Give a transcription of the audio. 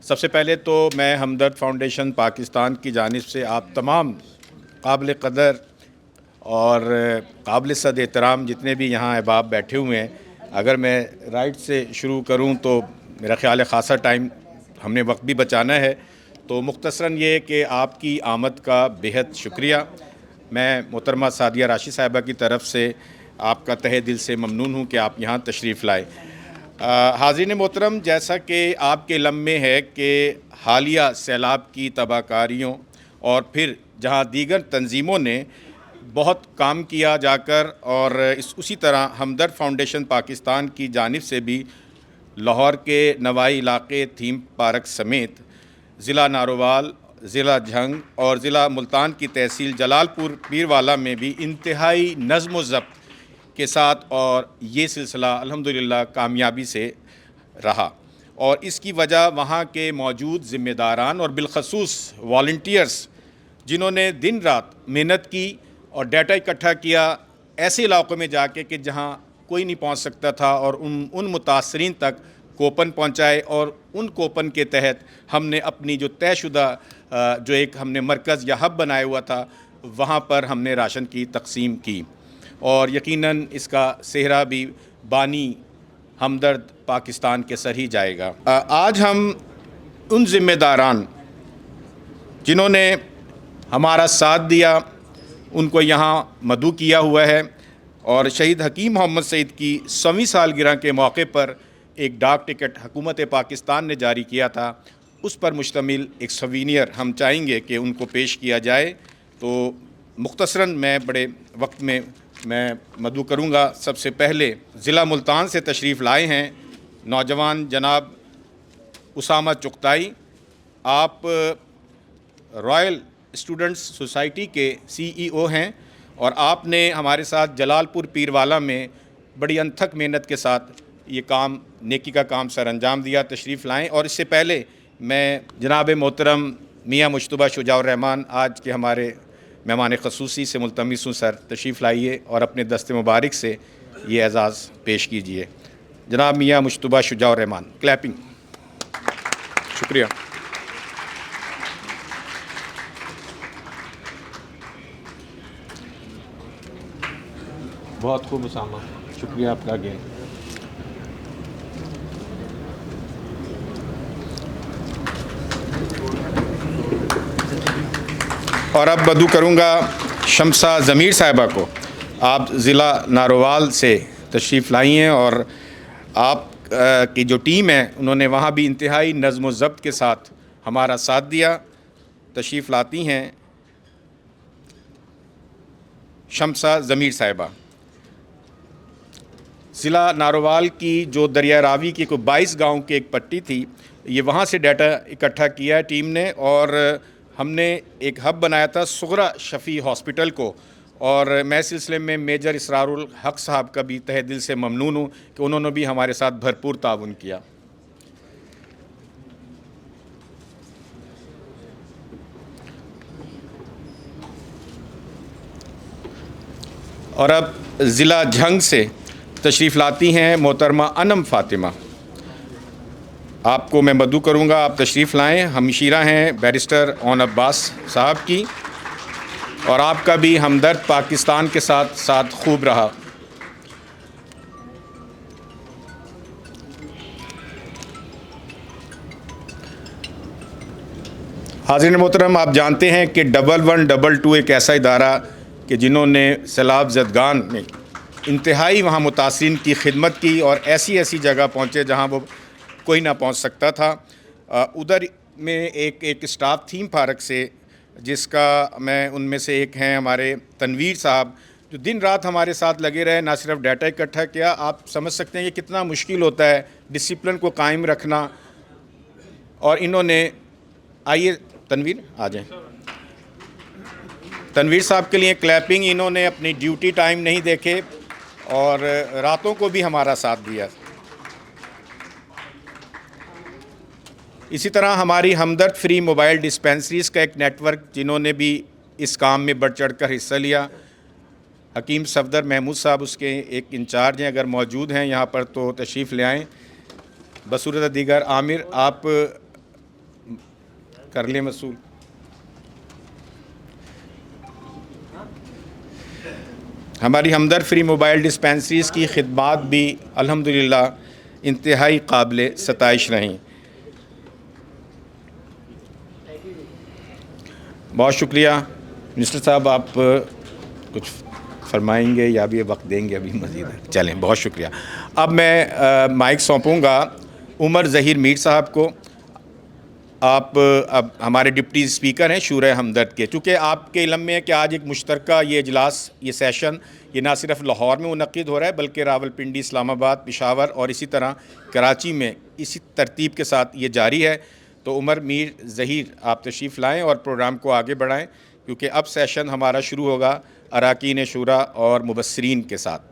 सबसे पहले तो मैं हमदर्द फाउंडेशन पाकिस्तान की जानिब से आप तमाम काबिल क़दर और काबिल सद एहतराम जितने भी यहाँ अहबाब बैठे हुए हैं, अगर मैं राइट से शुरू करूँ तो मेरा ख़्याल है ख़ासा टाइम हमने वक्त भी बचाना है। तो मुख्तसरन ये कि आपकी आमद का बेहद शुक्रिया। मैं मोहतरमा सादिया राशिद साहिबा की तरफ से आपका तहे दिल से ममनून हूँ कि आप यहाँ तशरीफ़ लाए। हाज़रीन मोहतरम, जैसा कि आपके इल्म में है कि हालिया सैलाब की तबाहकारियों और फिर जहाँ दीगर तंजीमों ने बहुत काम किया जाकर और उसी तरह हमदर्द फाउंडेशन पाकिस्तान की जानिब से भी लाहौर के नवाई इलाके थीम पार्क समेत ज़िला नारोवाल, ज़िला झंग और ज़िला मुल्तान की तहसील जलालपुर पीरवाला में भी इंतहाई नज़्म व ज़ब्त के साथ और ये सिलसिला अल्हम्दुलिल्लाह कामयाबी से रहा। और इसकी वजह वहाँ के मौजूद ज़िम्मेदारान और बिलखसूस वॉलंटियर्स जिन्होंने दिन रात मेहनत की और डाटा इकट्ठा किया ऐसे इलाक़ों में जाके कि जहाँ कोई नहीं पहुँच सकता था, और उन मुतासरीन तक कोपन पहुँचाए। और उन कोपन के तहत हमने अपनी जो तयशुदा जो एक हमने मरकज़ या हब बनाया हुआ था, वहाँ पर हमने राशन की तकसीम की। और यकीनन इसका सेहरा भी बानी हमदर्द पाकिस्तान के सर ही जाएगा। आज हम उन ज़िम्मेदारान जिन्होंने हमारा साथ दिया उनको यहाँ मदऊ किया हुआ है, और शहीद हकीम मोहम्मद सईद की 100वीं सालगिरह के मौके पर एक डाक टिकट हुकूमत पाकिस्तान ने जारी किया था, उस पर मुश्तमिल एक सवीनियर हम चाहेंगे कि उनको पेश किया जाए। तो मुख्तसरन मैं बड़े वक्त में मैं मदऊ करूँगा। सबसे पहले ज़िला मुल्तान से तशरीफ़ लाए हैं नौजवान जनाब उसामा चुगताई। आप रॉयल स्टूडेंट्स सोसाइटी के CEO हैं, और आपने हमारे साथ जलालपुर पीरवाला में बड़ी अनथक मेहनत के साथ ये काम, नेकी का काम सर अंजाम दिया। तशरीफ़ लाएँ। और इससे पहले मैं जनाब मोहतरम मियाँ मुश्तबा शुजाउर रहमान आज के हमारे मेहमान ख़ुसूसी से मुल्तमिस हूँ, सर तशरीफ़ लाइए और अपने दस्ते मुबारक से ये एज़ाज़ पेश कीजिए। जनाब मियाँ मुश्तबा शुजाउर रहमान, क्लैपिंग। शुक्रिया। बहुत खूब उसामा, शुक्रिया आपका अगेन। और अब मदऊ करूँगा शम्सा ज़मीर साहिबा को। आप ज़िला नारोवाल से तशरीफ़ लाई हैं, और आप की जो टीम है उन्होंने वहाँ भी इंतहाई नज़्म व ज़ब्त के साथ हमारा साथ दिया। तशरीफ़ लाती हैं शम्सा ज़मीर साहिबा। ज़िला नारोवाल की जो दरिया रावी की कोई 22 गाँव की एक पट्टी थी, ये वहाँ से डाटा इकट्ठा किया है टीम ने, और हमने एक हब बनाया था सुगरा शफ़ी हॉस्पिटल को। और मैं सिलसिले में मेजर इसरारुल हक साहब का भी तहे दिल से ममनून हूँ कि उन्होंने भी हमारे साथ भरपूर ताउन किया। और अब ज़िला झंग से तशरीफ़ लाती हैं मोहतरमा अनम फ़ातिमा। आपको मैं मदऊ करूँगा, आप तशरीफ़ लाएँ। हमशीरा हैं बैरिस्टर ओन अब्बास साहब की, और आपका भी हमदर्द पाकिस्तान के साथ साथ खूब रहा। हाज़रीन मोहतरम, आप जानते हैं कि 1122 एक ऐसा इदारा कि जिन्होंने सैलाब ज़दगान में इंतहाई वहाँ मुतासिरीन की खिदमत की, और ऐसी ऐसी जगह पहुँचे जहाँ वो कोई ना पहुँच सकता था। उधर में एक स्टाफ थीम पार्क से, जिसका मैं उनमें से एक हैं हमारे तनवीर साहब, जो दिन रात हमारे साथ लगे रहे, ना सिर्फ डाटा इकट्ठा किया। आप समझ सकते हैं कि कितना मुश्किल होता है डिसिप्लिन को कायम रखना। और इन्होंने, आइए तनवीर आ जाएं। तनवीर साहब के लिए क्लैपिंग। इन्होंने अपनी ड्यूटी टाइम नहीं देखे और रातों को भी हमारा साथ दिया। इसी तरह हमारी हमदर्द फ्री मोबाइल डिस्पेंसरीज़ का एक नेटवर्क, जिन्होंने भी इस काम में बढ़ चढ़ कर हिस्सा लिया। हकीम सफदर महमूद साहब उसके एक इंचार्ज हैं, अगर मौजूद हैं यहाँ पर तो तशरीफ़ ले आएँ। बसूरत दीगर आमिर, आप कर लें वसूल। हमारी हमदर्द फ्री मोबाइल डिस्पेंसरीज़ की खिदमात भी अल्हम्दुलिल्लाह इंतहाई काबिल सताइश रहीं। बहुत शुक्रिया। मिनिस्टर साहब, आप कुछ फरमाएंगे या भी वक्त देंगे? अभी मज़ीद है? चलें, बहुत शुक्रिया। अब मैं माइक सौंपूँगा उमर ज़हीर मीर साहब को। आप अब हमारे डिप्टी स्पीकर हैं शूरा हमदर्द के। चूँकि आपके इल्म में है कि आज एक मुश्तरका ये इजलास, ये सेशन, ये ना सिर्फ लाहौर में मुनक़्क़िद हो रहा है बल्कि रावलपिंडी, इस्लामाबाद, पेशावर और इसी तरह कराची में इसी तरतीब के साथ ये जारी है। तो उमर मीर ज़हीर, आप तशरीफ़ लाएँ और प्रोग्राम को आगे बढ़ाएँ, क्योंकि अब सेशन हमारा शुरू होगा अरकान शूरा और मुबस्सिरीन के साथ।